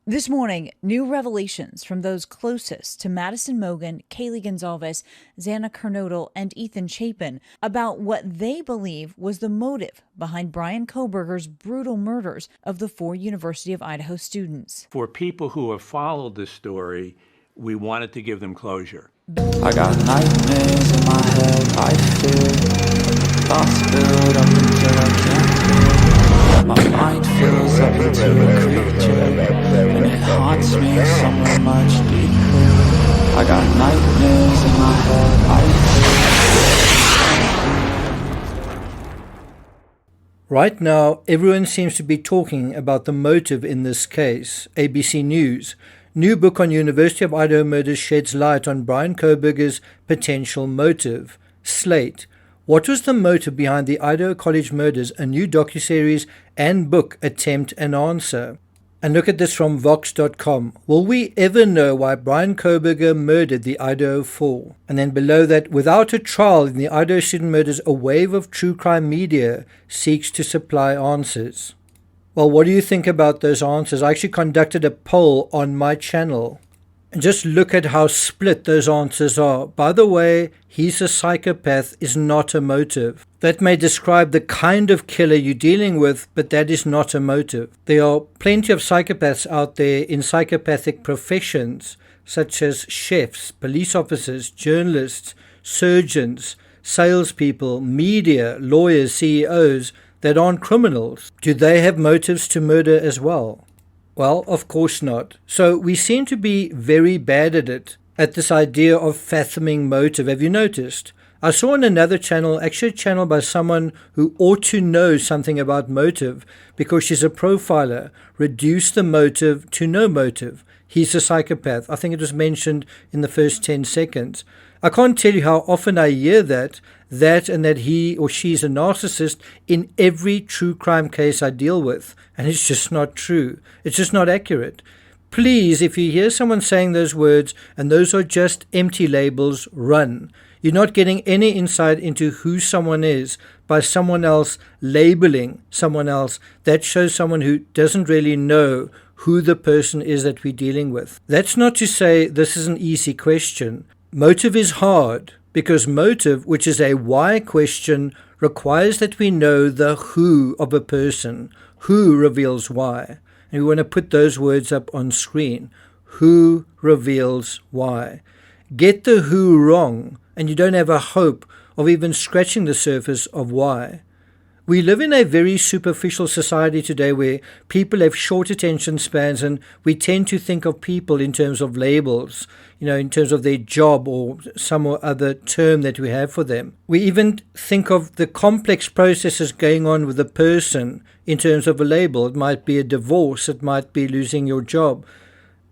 This morning, new revelations from those closest to Madison Mogen, Kaylee Gonzalez, Xana Kernodle, and Ethan Chapin about what they believe was the motive behind BRYAN KOHBERGER's brutal murders of the 4 University of Idaho students. For people who have followed this story, we wanted to give them closure. I got nightmares in my head, I fear thoughts build up until I can't breathe. My mind fills up into a creature, and it haunts me somewhere much deeper. I got nightmares in my head, I fear. Right now, everyone seems to be talking about the motive in this case. ABC News. New book on University of Idaho murders sheds light on BRYAN KOHBERGER's potential motive. Slate. What was the motive behind the Idaho College murders? A new docuseries and book attempt and answer. And look at this from Vox.com. Will we ever know why BRYAN KOHBERGER murdered the Idaho 4? And then below that, without a trial in the Idaho student murders, a wave of true crime media seeks to supply answers. Well, what do you think about those answers? I actually conducted a poll on my channel. And just look at how split those answers are. By the way, he's a psychopath is not a motive. That may describe the kind of killer you're dealing with, but that is not a motive. There are plenty of psychopaths out there in psychopathic professions, such as chefs, police officers, journalists, surgeons, salespeople, media, lawyers, CEOs, that aren't criminals. Do they have motives to murder as well? Well, of course not. So we seem to be very bad at it, at this idea of fathoming motive. Have you noticed? I saw on another channel, actually a channel by someone who ought to know something about motive because she's a profiler, reduce the motive to no motive. He's a psychopath. I think it was mentioned in the first 10 seconds. I can't tell you how often I hear that and that he or she's a narcissist in every true crime case I deal with. And it's just not true. It's just not accurate. Please, if you hear someone saying those words and those are just empty labels, run. You're not getting any insight into who someone is by someone else labeling someone else. That shows someone who doesn't really know who the person is that we're dealing with. That's not to say this is an easy question. Motive is hard because motive, which is a why question, requires that we know the who of a person. Who reveals why. And we want to put those words up on screen. Who reveals why. Get the who wrong, and you don't have a hope of even scratching the surface of why. We live in a very superficial society today where people have short attention spans and we tend to think of people in terms of labels, in terms of their job or some or other term that we have for them. We even think of the complex processes going on with a person in terms of a label. It might be a divorce, it might be losing your job,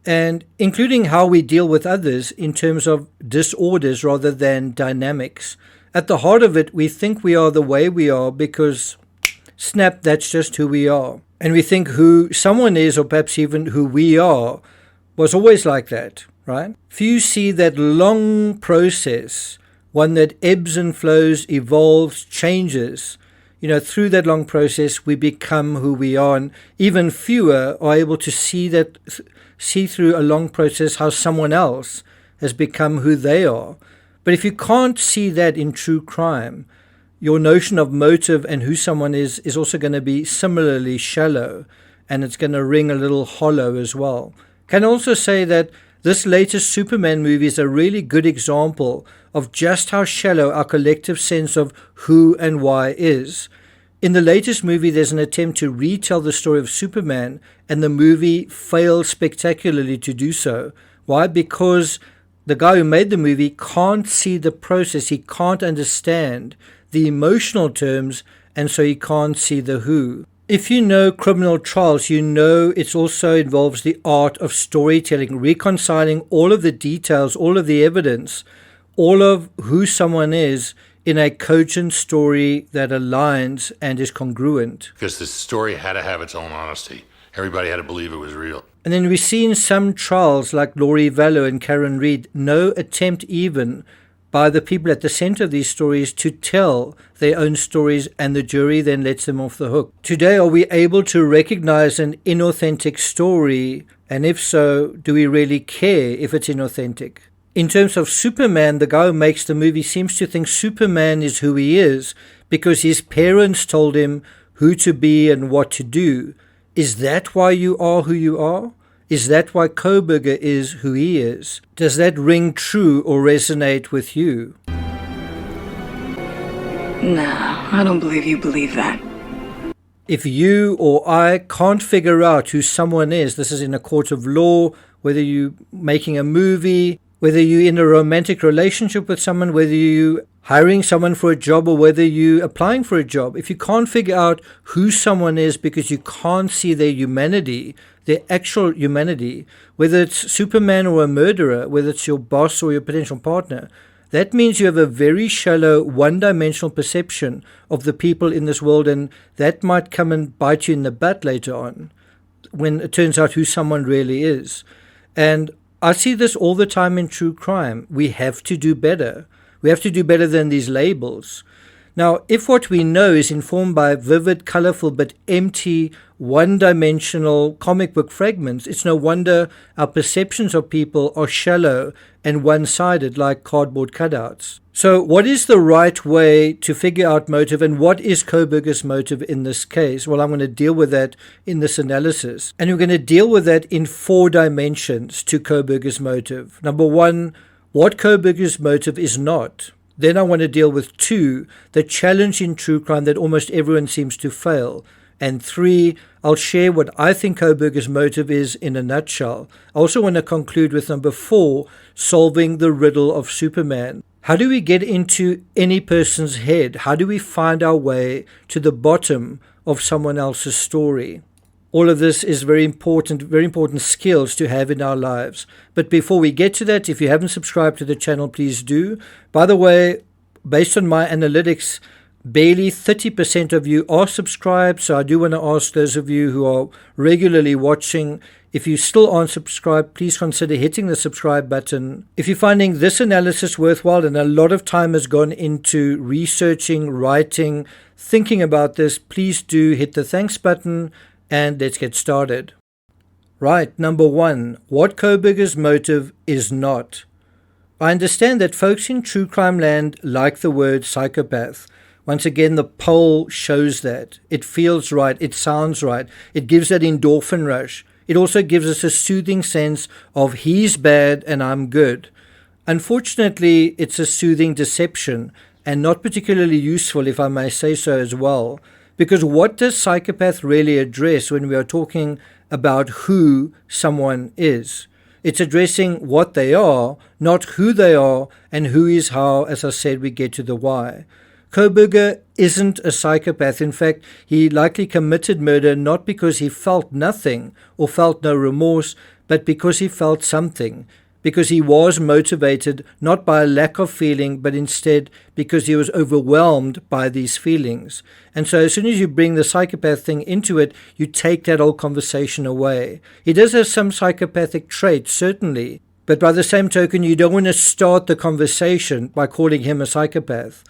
and including how we deal with others in terms of disorders rather than dynamics. At the heart of it, we think we are the way we are because, snap, that's just who we are. And we think who someone is, or perhaps even who we are, was always like that, right? Few see that long process, one that ebbs and flows, evolves, changes. Through that long process, we become who we are. And even fewer are able to see through a long process how someone else has become who they are. But if you can't see that in true crime, your notion of motive and who someone is also going to be similarly shallow, and it's going to ring a little hollow as well. Can also say that this latest Superman movie is a really good example of just how shallow our collective sense of who and why is. In the latest movie, there's an attempt to retell the story of Superman, and the movie fails spectacularly to do so. Why? Because the guy who made the movie can't see the process. He can't understand the emotional terms, and so he can't see the who. If you know criminal trials, you know it also involves the art of storytelling, reconciling all of the details, all of the evidence, all of who someone is in a cogent story that aligns and is congruent. Because the story had to have its own honesty. Everybody had to believe it was real. And then we see in some trials like Lori Vallow and Karen Reed, no attempt even by the people at the center of these stories to tell their own stories, and the jury then lets them off the hook. Today, are we able to recognize an inauthentic story And if so, do we really care if it's inauthentic? In terms of Superman, the guy who makes the movie seems to think Superman is who he is because his parents told him who to be and what to do. Is that why you are who you are? Is that why Kohberger is who he is? Does that ring true or resonate with you? No, I don't believe you believe that. If you or I can't figure out who someone is, this is in a court of law, whether you're making a movie, whether you're in a romantic relationship with someone, whether you're hiring someone for a job or whether you're applying for a job, if you can't figure out who someone is because you can't see their humanity, their actual humanity, whether it's Superman or a murderer, whether it's your boss or your potential partner, that means you have a very shallow, one-dimensional perception of the people in this world, and that might come and bite you in the butt later on when it turns out who someone really is. And I see this all the time in true crime. We have to do better. We have to do better than these labels. Now, if what we know is informed by vivid, colorful, but empty, one-dimensional comic book fragments, it's no wonder our perceptions of people are shallow and one-sided like cardboard cutouts. So what is the right way to figure out motive, and what is Kohberger's motive in this case? Well, I'm going to deal with that in this analysis. And we're going to deal with that in 4 dimensions to Kohberger's motive. Number 1, what Kohberger's motive is not. Then I want to deal with 2, the challenge in true crime that almost everyone seems to fail. And 3, I'll share what I think Kohberger's motive is in a nutshell. I also want to conclude with number 4, solving the riddle of Superman. How do we get into any person's head? How do we find our way to the bottom of someone else's story? All of this is very important skills to have in our lives. But before we get to that, if you haven't subscribed to the channel, please do. By the way, based on my analytics, barely 30% of you are subscribed. So I do want to ask those of you who are regularly watching, if you still aren't subscribed, please consider hitting the subscribe button. If you're finding this analysis worthwhile, and a lot of time has gone into researching, writing, thinking about this, please do hit the thanks button. And let's get started. Right, number 1, what Kohberger's motive is not. I understand that folks in true crime land like the word psychopath. Once again, the poll shows that. It feels right, it sounds right, it gives that endorphin rush. It also gives us a soothing sense of he's bad and I'm good. Unfortunately, it's a soothing deception and not particularly useful, if I may say so as well. Because what does psychopath really address when we are talking about who someone is? It's addressing what they are, not who they are, and who is how, as I said, we get to the why. Kohberger isn't a psychopath. In fact, he likely committed murder not because he felt nothing or felt no remorse, but because he felt something. Because he was motivated not by a lack of feeling, but instead because he was overwhelmed by these feelings. And so as soon as you bring the psychopath thing into it, you take that whole conversation away. He does have some psychopathic traits, certainly, but by the same token, you don't want to start the conversation by calling him a psychopath.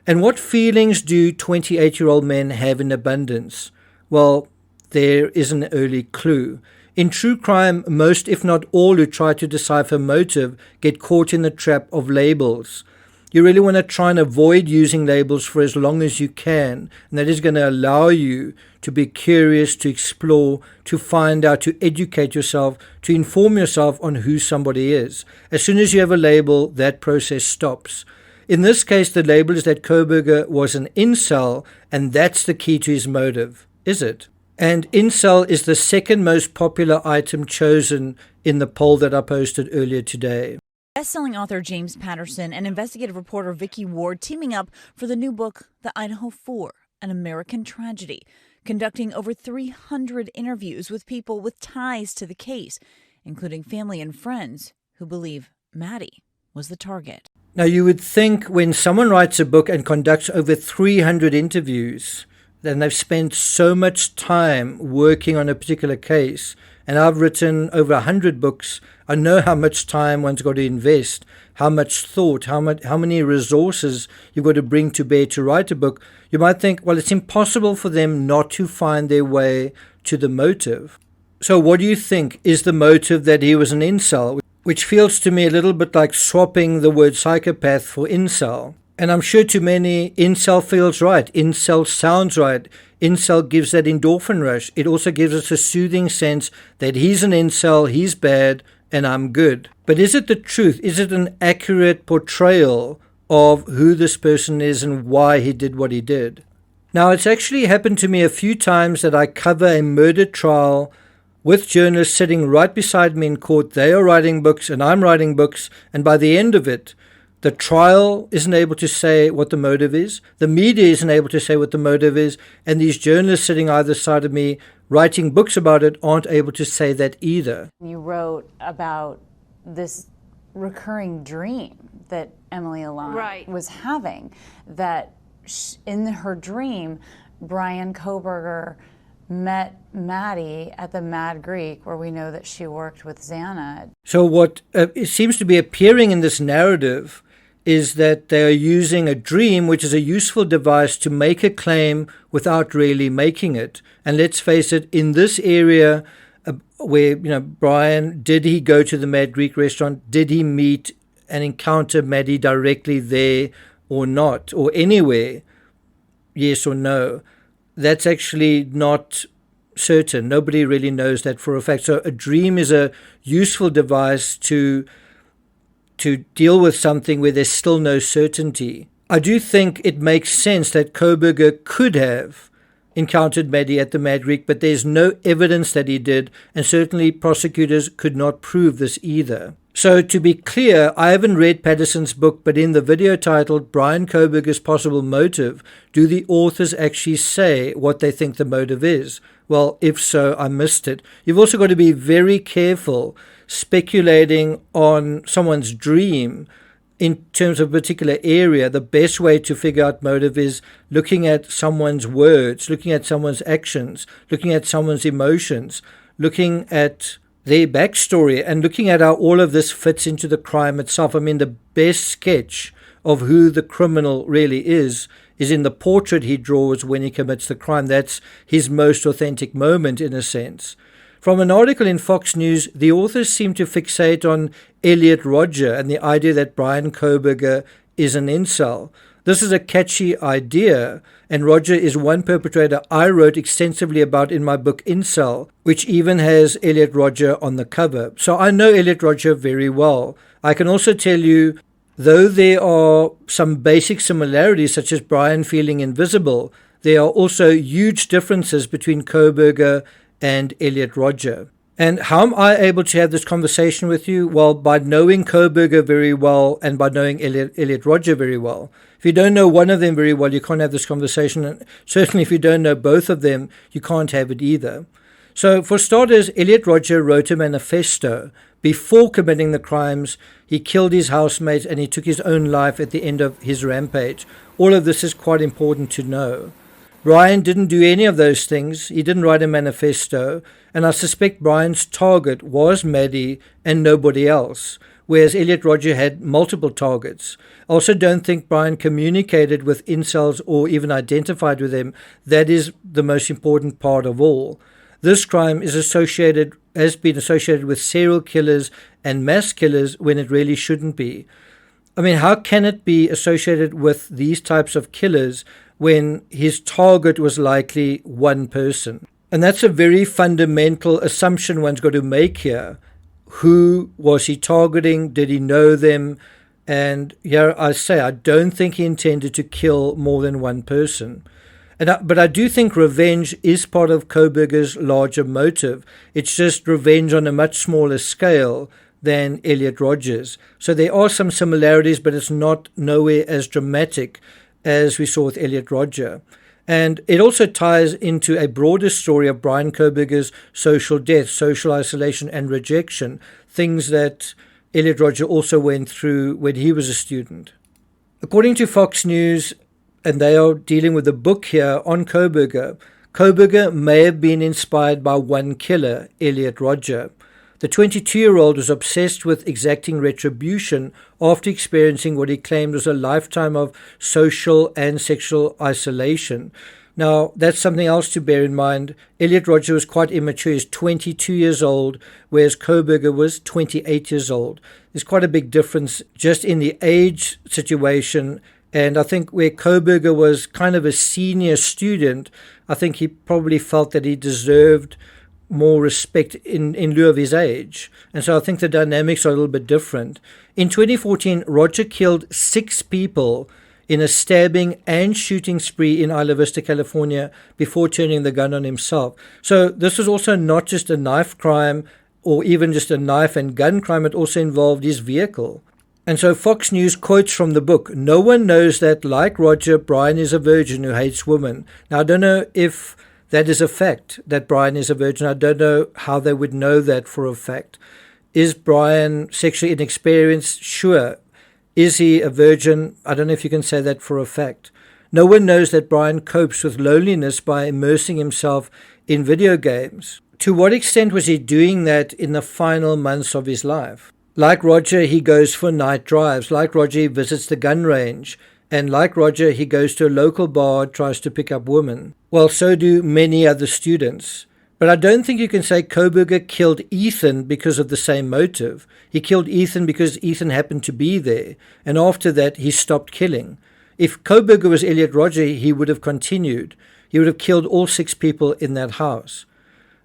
And what feelings do 28-year-old men have in abundance? Well, there is an early clue. In true crime, most, if not all, who try to decipher motive get caught in the trap of labels. You really want to try and avoid using labels for as long as you can, and that is going to allow you to be curious, to explore, to find out, to educate yourself, to inform yourself on who somebody is. As soon as you have a label, that process stops. In this case, the label is that Kohberger was an incel, and that's the key to his motive. Is it? And incel is the second most popular item chosen in the poll that I posted earlier today. Best-selling author James Patterson and investigative reporter Vicky Ward teaming up for the new book, The Idaho Four, An American Tragedy, conducting over 300 interviews with people with ties to the case, including family and friends who believe Maddie was the target. Now, you would think when someone writes a book and conducts over 300 interviews, then they've spent so much time working on a particular case. And I've written over 100 books. I know how much time one's got to invest, how much thought, how many resources you've got to bring to bear to write a book. You might think, well, it's impossible for them not to find their way to the motive. So what do you think is the motive that he was an incel? Which feels to me a little bit like swapping the word psychopath for incel. And I'm sure to many, incel feels right. Incel sounds right. Incel gives that endorphin rush. It also gives us a soothing sense that he's an incel, he's bad, and I'm good. But is it the truth? Is it an accurate portrayal of who this person is and why he did what he did? Now, it's actually happened to me a few times that I cover a murder trial with journalists sitting right beside me in court. They are writing books and I'm writing books, and by the end of it, the trial isn't able to say what the motive is, the media isn't able to say what the motive is, and these journalists sitting either side of me writing books about it aren't able to say that either. You wrote about this recurring dream that Emily Alon was having, that in her dream, BRYAN KOHBERGER met Maddie at the Mad Greek, where we know that she worked with Xana. So what it seems to be appearing in this narrative is that they are using a dream, which is a useful device to make a claim without really making it. And let's face it, in this area where, BRYAN, did he go to the Mad Greek restaurant? Did he meet and encounter Maddie directly there or not? Or anywhere? Yes or no? That's actually not certain. Nobody really knows that for a fact. So a dream is a useful device to deal with something where there's still no certainty. I do think it makes sense that Kohberger could have encountered Maddie at the Mad Greek, but there's no evidence that he did, and certainly prosecutors could not prove this either. So to be clear, I haven't read Patterson's book, but in the video titled BRYAN KOHBERGER's Possible Motive, do the authors actually say what they think the motive is? Well, if so, I missed it. You've also got to be very careful speculating on someone's dream in terms of a particular area. The best way to figure out motive is looking at someone's words, looking at someone's actions, looking at someone's emotions, looking at their backstory, and looking at how all of this fits into the crime itself. I mean, the best sketch of who the criminal really is in the portrait he draws when he commits the crime. That's his most authentic moment, in a sense. From an article in Fox News, the authors seem to fixate on Elliot Rodger and the idea that BRYAN KOHBERGER is an incel. This is a catchy idea, and Rodger is one perpetrator I wrote extensively about in my book Incel, which even has Elliot Rodger on the cover. So I know Elliot Rodger very well. I can also tell you, though there are some basic similarities, such as BRYAN feeling invisible, there are also huge differences between Kohberger and Elliot Rodger. And how am I able to have this conversation with you? Well, by knowing Kohberger very well and by knowing Elliot Rodger very well. If you don't know one of them very well, you can't have this conversation. And certainly if you don't know both of them, you can't have it either. So for starters, Elliot Rodger wrote a manifesto. Before committing the crimes, he killed his housemates and he took his own life at the end of his rampage. All of this is quite important to know. BRYAN didn't do any of those things. He didn't write a manifesto, and I suspect BRYAN's target was Maddie and nobody else, whereas Elliot Rodger had multiple targets. I also don't think BRYAN communicated with incels or even identified with them. That is the most important part of all. This crime has been associated with serial killers and mass killers when it really shouldn't be. I mean, how can it be associated with these types of killers when his target was likely one person? And that's a very fundamental assumption one's got to make here. Who was he targeting? Did he know them? And here I say, I don't think he intended to kill more than one person. But I do think revenge is part of Kohberger's larger motive. It's just revenge on a much smaller scale than Elliot Rodger's. So there are some similarities, but it's not nowhere as dramatic as we saw with Elliot Rodger. And it also ties into a broader story of BRYAN KOHBERGER's social death, social isolation and rejection, things that Elliot Rodger also went through when he was a student. According to Fox News, and they are dealing with a book here on Kohberger, Kohberger may have been inspired by one killer, Elliot Rodger. The 22-year-old was obsessed with exacting retribution after experiencing what he claimed was a lifetime of social and sexual isolation. Now, that's something else to bear in mind. Elliot Rodger was quite immature. He's 22 years old, whereas Kohberger was 28 years old. There's quite a big difference just in the age situation. And I think where Kohberger was kind of a senior student, I think he probably felt that he deserved more respect in lieu of his age. And so I think the dynamics are a little bit different. In 2014, Rodger killed 6 people in a stabbing and shooting spree in Isla Vista, California, before turning the gun on himself. So this was also not just a knife crime or even just a knife and gun crime. It also involved his vehicle. And so Fox News quotes from the book, "No one knows that, like Rodger, Bryan is a virgin who hates women." Now, I don't know if that is a fact, that Bryan is a virgin. I don't know how they would know that for a fact. Is Bryan sexually inexperienced? Sure. Is he a virgin? I don't know if you can say that for a fact. No one knows that Bryan copes with loneliness by immersing himself in video games. To what extent was he doing that in the final months of his life? Like Rodger, he goes for night drives. Like Rodger, he visits the gun range. And like Rodger, he goes to a local bar, tries to pick up women. Well, so do many other students. But I don't think you can say Kohberger killed Ethan because of the same motive. He killed Ethan because Ethan happened to be there. And after that, he stopped killing. If Kohberger was Elliot Rodger, he would have continued. He would have killed all 6 people in that house.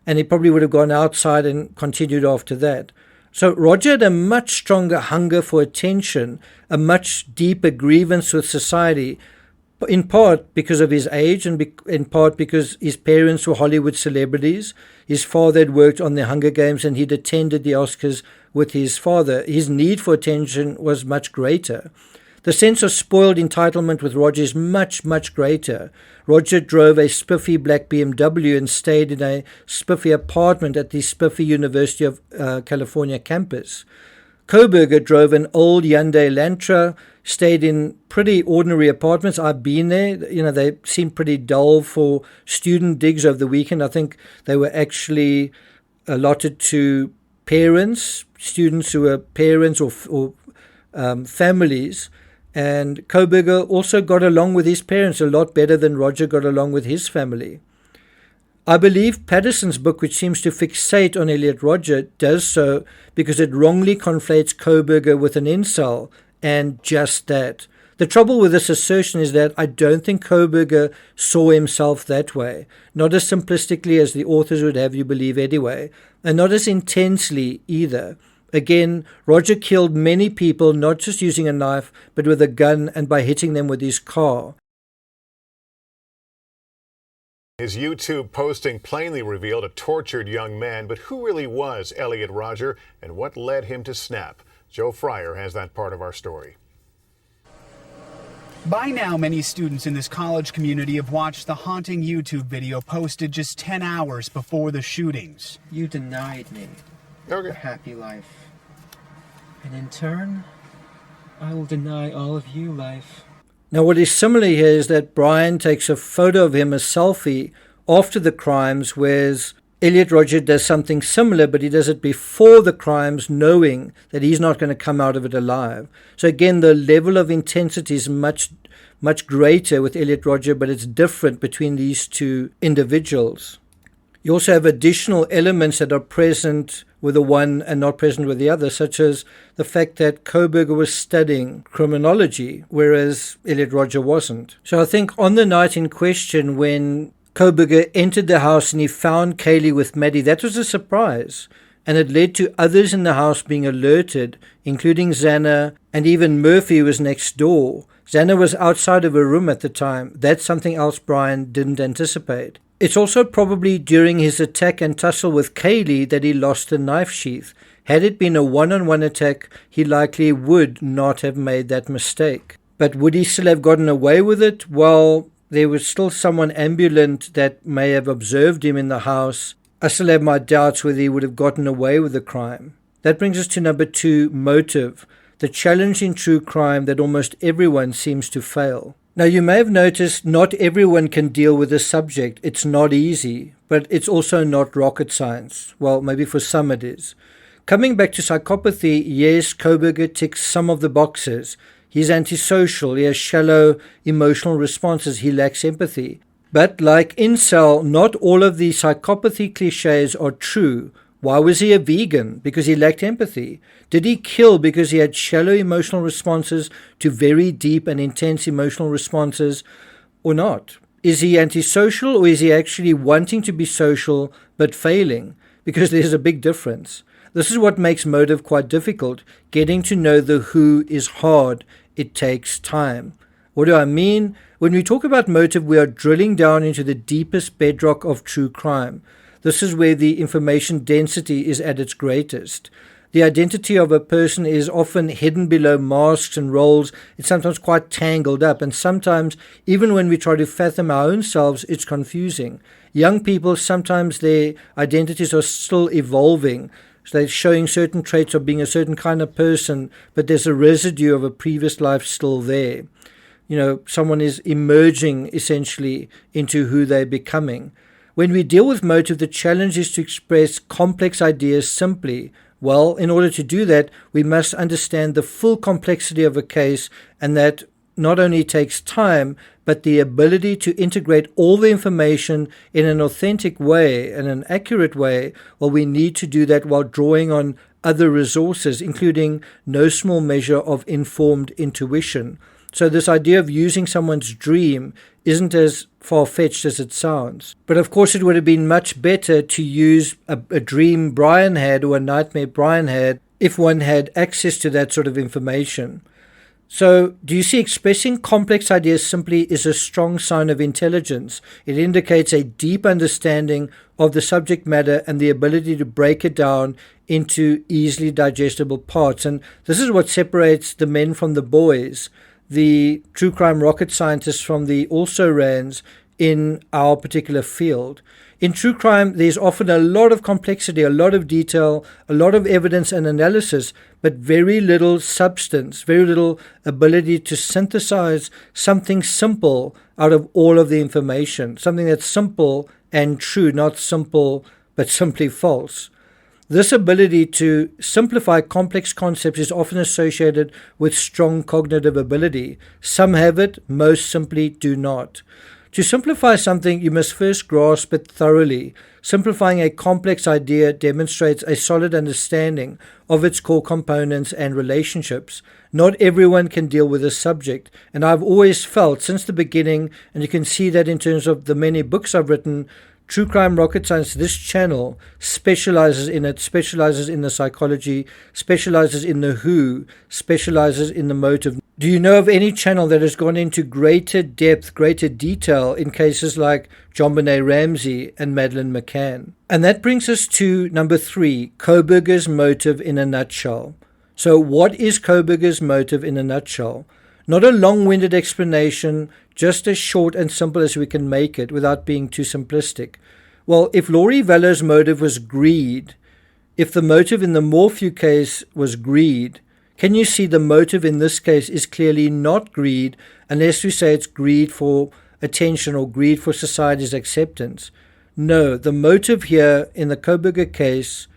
And he probably would have gone outside and continued after that. So Rodger had a much stronger hunger for attention, a much deeper grievance with society, in part because of his age and in part because his parents were Hollywood celebrities. His father had worked on the Hunger Games and he'd attended the Oscars with his father. His need for attention was much greater. The sense of spoiled entitlement with Rodger is much, much greater. Rodger drove a spiffy black BMW and stayed in a spiffy apartment at the spiffy University of California campus. Kohberger drove an old Hyundai Elantra, stayed in pretty ordinary apartments. I've been there. You know, they seem pretty dull for student digs over the weekend. I think they were actually allotted to parents, students who were parents or families. And Kohberger also got along with his parents a lot better than Rodger got along with his family. I believe Patterson's book, which seems to fixate on Elliot Rodger, does so because it wrongly conflates Kohberger with an incel, and just that. The trouble with this assertion is that I don't think Kohberger saw himself that way, not as simplistically as the authors would have you believe anyway, and not as intensely either. Again, Rodger killed many people not just using a knife, but with a gun and by hitting them with his car. His YouTube posting plainly revealed a tortured young man, but who really was Elliot Rodger and what led him to snap? Joe Fryer has that part of our story. By now, many students in this college community have watched the haunting YouTube video posted just 10 hours before the shootings. You denied me a happy life. And in turn, I will deny all of you life. Now, what is similar here is that Bryan takes a photo of him, a selfie, after the crimes, whereas Elliot Rodger does something similar, but he does it before the crimes, knowing that he's not going to come out of it alive. So again, the level of intensity is much, much greater with Elliot Rodger, but it's different between these two individuals. You also have additional elements that are present with the one and not present with the other, such as the fact that Kohberger was studying criminology, whereas Elliot Rodger wasn't. So I think on the night in question, when Kohberger entered the house and he found Kaylee with Maddie, that was a surprise. And it led to others in the house being alerted, including Xana and even Murphy, who was next door. Xana was outside of her room at the time. That's something else Bryan didn't anticipate. It's also probably during his attack and tussle with Kaylee that he lost the knife sheath. Had it been a one-on-one attack, he likely would not have made that mistake. But would he still have gotten away with it? Well, there was still someone ambulant that may have observed him in the house. I still have my doubts whether he would have gotten away with the crime. That brings us to number 2, motive, the challenge in true crime that almost everyone seems to fail. Now, you may have noticed not everyone can deal with this subject. It's not easy, but it's also not rocket science. Well, maybe for some it is. Coming back to psychopathy, yes, Kohberger ticks some of the boxes. He's antisocial, he has shallow emotional responses, he lacks empathy. But like Incel, not all of the psychopathy cliches are true. Why was he a vegan? Because he lacked empathy. Did he kill because he had shallow emotional responses to very deep and intense emotional responses, or not? Is he antisocial, or is he actually wanting to be social but failing? Because there's a big difference. This is what makes motive quite difficult. Getting to know the who is hard. It takes time. What do I mean? When we talk about motive, we are drilling down into the deepest bedrock of true crime. This is where the information density is at its greatest. The identity of a person is often hidden below masks and roles. It's sometimes quite tangled up, and sometimes, even when we try to fathom our own selves, it's confusing. Young people, sometimes their identities are still evolving. So they're showing certain traits of being a certain kind of person, but there's a residue of a previous life still there. You know, someone is emerging essentially into who they're becoming. When we deal with motive, the challenge is to express complex ideas simply. Well, in order to do that, we must understand the full complexity of a case, and that not only takes time, but the ability to integrate all the information in an authentic way and an accurate way. Well, we need to do that while drawing on other resources, including no small measure of informed intuition. So this idea of using someone's dream isn't as far-fetched as it sounds. But of course it would have been much better to use a dream Brian had, or a nightmare Brian had, if one had access to that sort of information. So do you see, expressing complex ideas simply is a strong sign of intelligence. It indicates a deep understanding of the subject matter and the ability to break it down into easily digestible parts. And this is what separates the men from the boys, the true crime rocket scientists from the also-rans in our particular field. In true crime, there's often a lot of complexity, a lot of detail, a lot of evidence and analysis, but very little substance, very little ability to synthesize something simple out of all of the information, something that's simple and true, not simple but simply false. This ability to simplify complex concepts is often associated with strong cognitive ability. Some have it, most simply do not. To simplify something, you must first grasp it thoroughly. Simplifying a complex idea demonstrates a solid understanding of its core components and relationships. Not everyone can deal with this subject, and I've always felt since the beginning, and you can see that in terms of the many books I've written, True Crime Rocket Science, this channel specializes in it, specializes in the psychology, specializes in the who, specializes in the motive. Do you know of any channel that has gone into greater depth, greater detail in cases like JonBenet Ramsey and Madeleine McCann? And that brings us to number 3, Kohberger's motive in a nutshell. So what is Kohberger's motive in a nutshell? Not a long-winded explanation, just as short and simple as we can make it without being too simplistic. Well, if Laurie Vallow's motive was greed, if the motive in the Morphew case was greed, can you see the motive in this case is clearly not greed, unless we say it's greed for attention or greed for society's acceptance? No, the motive here in the Kohberger case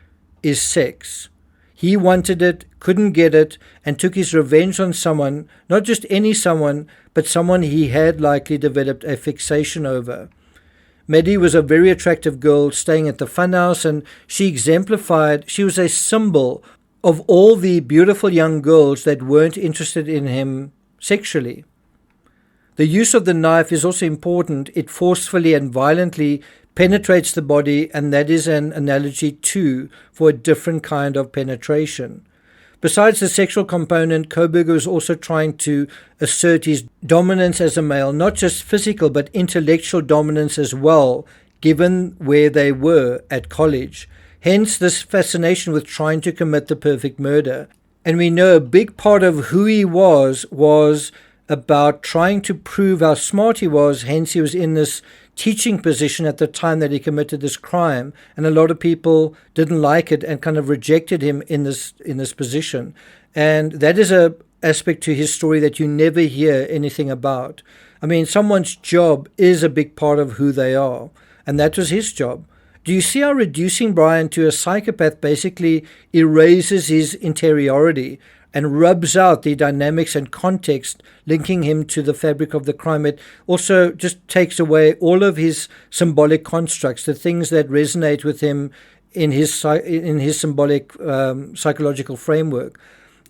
is sex. He wanted it, couldn't get it, and took his revenge on someone, not just any someone, but someone he had likely developed a fixation over. Maddie was a very attractive girl staying at the funhouse, and she was a symbol of all the beautiful young girls that weren't interested in him sexually. The use of the knife is also important. It forcefully and violently penetrates the body, and that is an analogy too for a different kind of penetration. Besides the sexual component, Kohberger was also trying to assert his dominance as a male, not just physical but intellectual dominance as well, given where they were at college. Hence this fascination with trying to commit the perfect murder. And we know a big part of who he was about trying to prove how smart he was, hence he was in this teaching position at the time that he committed this crime, and a lot of people didn't like it and kind of rejected him in this position. And that is a aspect to his story that you never hear anything about. I mean, someone's job is a big part of who they are, and that was his job. Do you see how reducing Brian to a psychopath basically erases his interiority, and rubs out the dynamics and context linking him to the fabric of the crime. It also just takes away all of his symbolic constructs, the things that resonate with him in his symbolic psychological framework.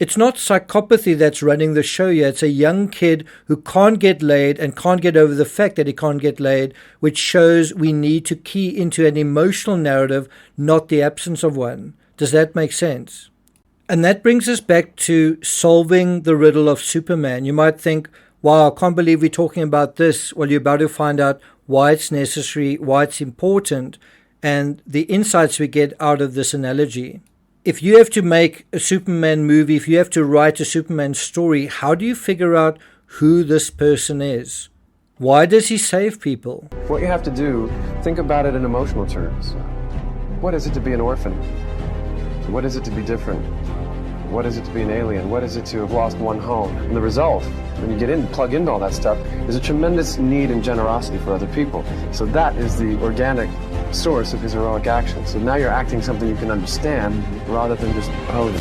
It's not psychopathy that's running the show here. It's a young kid who can't get laid and can't get over the fact that he can't get laid, which shows we need to key into an emotional narrative, not the absence of one. Does that make sense? And that brings us back to solving the riddle of Superman. You might think, wow, I can't believe we're talking about this. Well, you're about to find out why it's necessary, why it's important, and the insights we get out of this analogy. If you have to make a Superman movie, if you have to write a Superman story, how do you figure out who this person is? Why does he save people? What you have to do, think about it in emotional terms. What is it to be an orphan? What is it to be different? What is it to be an alien? What is it to have lost one home? And the result, when you get in, plug into all that stuff, is a tremendous need and generosity for other people. So that is the organic source of his heroic action. So now you're acting something you can understand rather than just posing.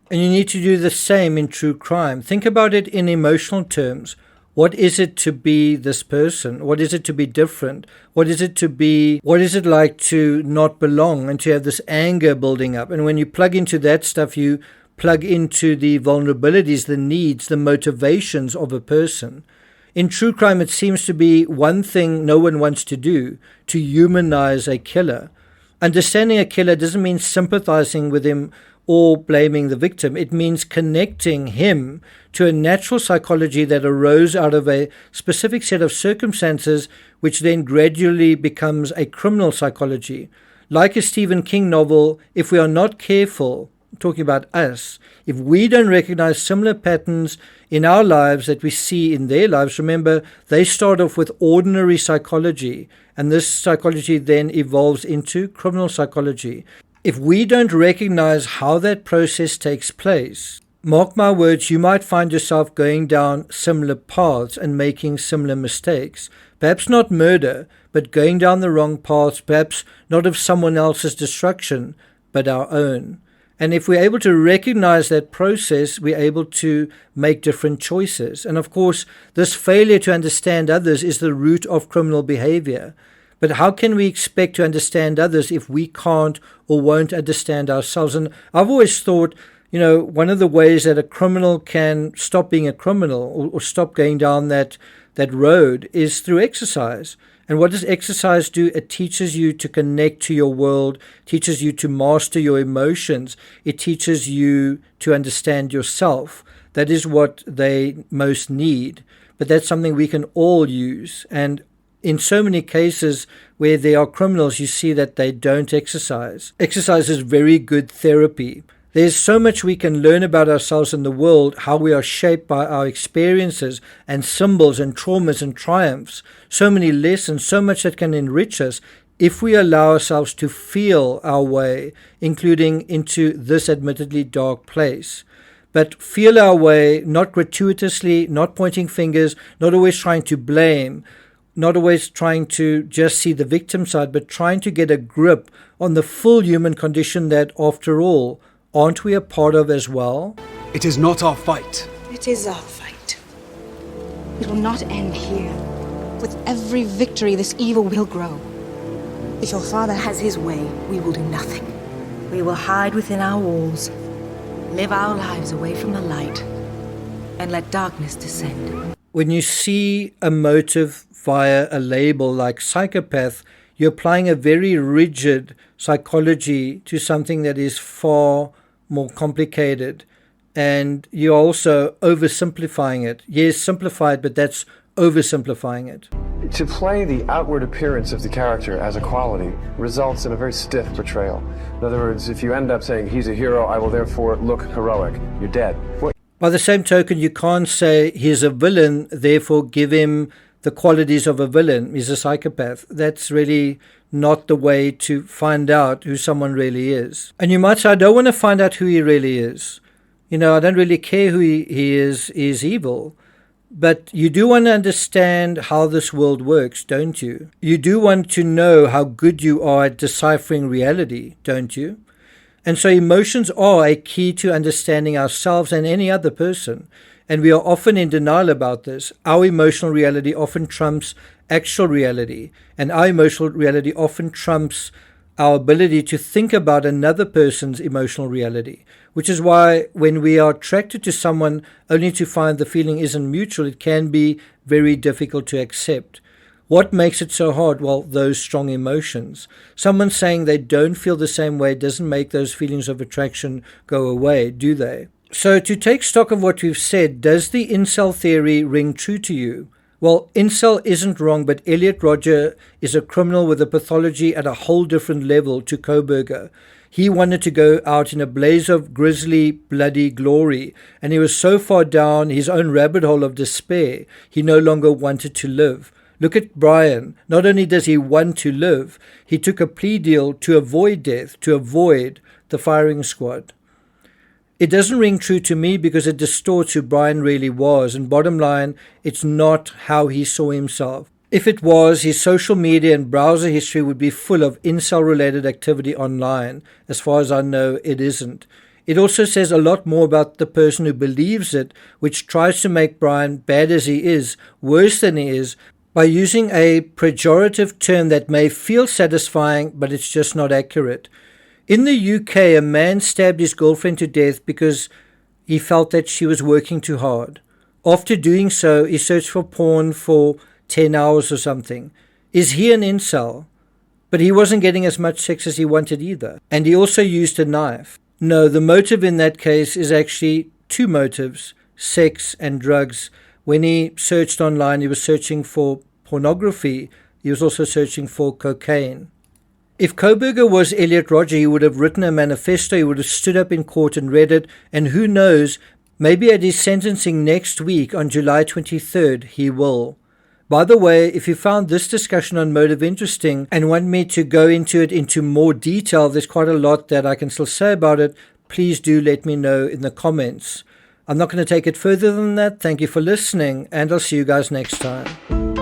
And you need to do the same in true crime. Think about it in emotional terms. What is it to be this person? What is it to be different? What is it like to not belong and to have this anger building up? And when you plug into that stuff, you plug into the vulnerabilities, the needs, the motivations of a person. In true crime, it seems to be one thing no one wants to do, to humanize a killer. Understanding a killer doesn't mean sympathizing with him or blaming the victim. It means connecting him to a natural psychology that arose out of a specific set of circumstances, which then gradually becomes a criminal psychology. Like a Stephen King novel, if we are not careful, talking about us, if we don't recognize similar patterns in our lives that we see in their lives, remember, they start off with ordinary psychology, and this psychology then evolves into criminal psychology. If we don't recognize how that process takes place, mark my words, you might find yourself going down similar paths and making similar mistakes. Perhaps not murder, but going down the wrong paths, perhaps not of someone else's destruction, but our own. And if we're able to recognize that process, we're able to make different choices. And of course, this failure to understand others is the root of criminal behavior. But how can we expect to understand others if we can't or won't understand ourselves? And I've always thought, one of the ways that a criminal can stop being a criminal or stop going down that road is through exercise. And what does exercise do? It teaches you to connect to your world, teaches you to master your emotions. It teaches you to understand yourself. That is what they most need. But that's something we can all use. And in so many cases where there are criminals, you see that they don't exercise. Exercise is very good therapy. There's so much we can learn about ourselves and the world, how we are shaped by our experiences and symbols and traumas and triumphs. So many lessons, so much that can enrich us if we allow ourselves to feel our way, including into this admittedly dark place. But feel our way, not gratuitously, not pointing fingers, not always trying to blame, not always trying to just see the victim side, but trying to get a grip on the full human condition that, after all, aren't we a part of as well? It is not our fight. It is our fight. It will not end here. With every victory, this evil will grow. If your father has his way, we will do nothing. We will hide within our walls, live our lives away from the light, and let darkness descend. When you see a motive via a label like psychopath, you're applying a very rigid psychology to something that is far more complicated, and you're also oversimplifying it. Yes, simplified, but that's oversimplifying it. To play the outward appearance of the character as a quality results in a very stiff portrayal. In other words, if you end up saying he's a hero, I will therefore look heroic, you're dead. By the same token, you can't say he's a villain, therefore give him the qualities of a villain. He's a psychopath. That's really not the way to find out who someone really is. And you might say, I don't want to find out who he really is. I don't really care who he is. He's evil. But you do want to understand how this world works, don't you? You do want to know how good you are at deciphering reality, don't you? And so emotions are a key to understanding ourselves and any other person. And we are often in denial about this. Our emotional reality often trumps actual reality. And our emotional reality often trumps our ability to think about another person's emotional reality. Which is why when we are attracted to someone only to find the feeling isn't mutual, it can be very difficult to accept. What makes it so hard? Well, those strong emotions. Someone saying they don't feel the same way doesn't make those feelings of attraction go away, do they? So to take stock of what we've said, does the incel theory ring true to you? Well, incel isn't wrong, but Elliot Rodger is a criminal with a pathology at a whole different level to Kohberger. He wanted to go out in a blaze of grisly, bloody glory, and he was so far down his own rabbit hole of despair, he no longer wanted to live. Look at Bryan. Not only does he want to live, he took a plea deal to avoid death, to avoid the firing squad. It doesn't ring true to me because it distorts who Bryan really was, and bottom line, it's not how he saw himself. If it was, his social media and browser history would be full of incel-related activity online. As far as I know, it isn't. It also says a lot more about the person who believes it, which tries to make Bryan, bad as he is, worse than he is, by using a pejorative term that may feel satisfying, but it's just not accurate. In the UK, a man stabbed his girlfriend to death because he felt that she was working too hard. After doing so, he searched for porn for 10 hours or something. Is he an incel? But he wasn't getting as much sex as he wanted either. And he also used a knife. No, the motive in that case is actually two motives, sex and drugs. When he searched online, he was searching for pornography. He was also searching for cocaine. If Kohberger was Elliot Rodger, he would have written a manifesto, he would have stood up in court and read it, and who knows, maybe at his sentencing next week on July 23rd, he will. By the way, if you found this discussion on motive interesting and want me to go into it into more detail, there's quite a lot that I can still say about it, please do let me know in the comments. I'm not going to take it further than that. Thank you for listening, and I'll see you guys next time.